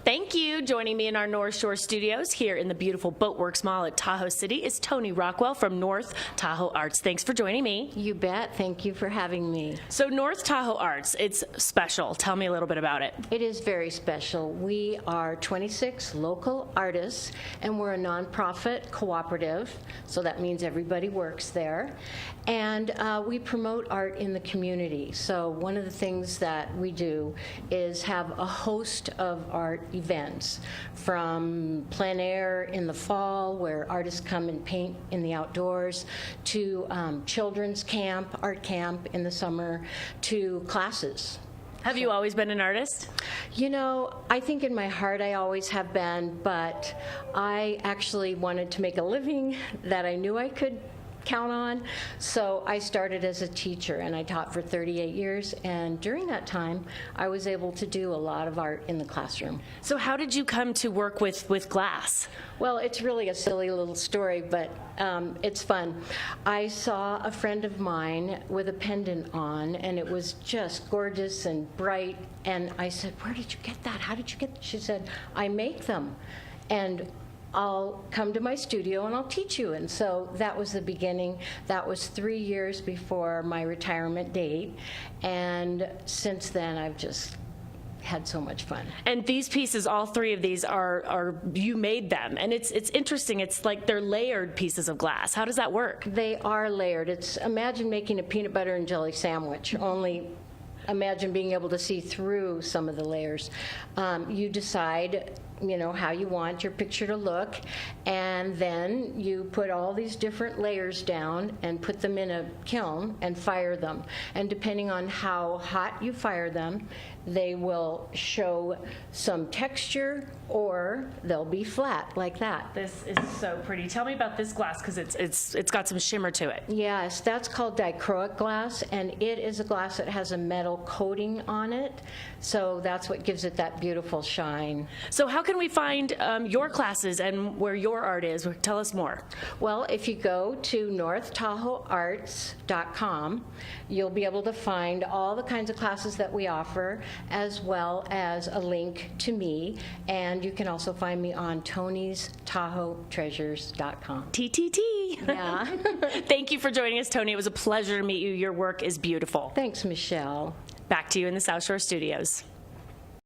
Thank you. Joining me in our North Shore studios here in the beautiful Boatworks Mall at Tahoe City is Toni Rockwell from North Tahoe Arts. Thanks for joining me. You bet. Thank you for having me. So North Tahoe Arts, it's special. Tell me a little bit about it. It is very special. We are 26 local artists, and we're a nonprofit cooperative, so that means everybody works there. And we promote art in the community. So one of the things that we do is have a host of art events, from plein air in the fall, where artists come and paint in the outdoors, to children's camp, art camp in the summer, to classes. Have you always been an artist? You know, I think in my heart I always have been, but I actually wanted to make a living that I knew I could count on. So I started as a teacher, and I taught for 38 years, and during that time I was able to do a lot of art in the classroom. So how did you come to work with glass? Well, it's really a silly little story, but it's fun. I saw a friend of mine with a pendant on, and it was just gorgeous and bright, and I said, "Where did you get that? How did you get that?" She said, "I make them, and I'll come to my studio and I'll teach you." And so that was the beginning. That was 3 years before my retirement date, and since then I've just had so much fun. And these pieces, all three of these are you made them, and it's interesting. It's like they're layered pieces of glass. How does that work? They are layered. It's, imagine making a peanut butter and jelly sandwich, only imagine being able to see through some of the layers. You decide, you know, how you want your picture to look, and then you put all these different layers down and put them in a kiln and fire them. And depending on how hot you fire them, they will show some texture, or they'll be flat like that. This is so pretty. Tell me about this glass, because it's got some shimmer to it. Yes, that's called dichroic glass, and it is a glass that has a metal coating on it, so that's what gives it that beautiful shine. So how can we find your classes and where your art is? Tell us more. Well, if you go to northtahoearts.com, you'll be able to find all the kinds of classes that we offer, as well as a link to me, and you can also find me on Tony'sTahoeTreasures.com. TTT. Yeah. Thank you for joining us, Toni. It was a pleasure to meet you. Your work is beautiful. Thanks, Michelle. Back to you in the South Shore studios.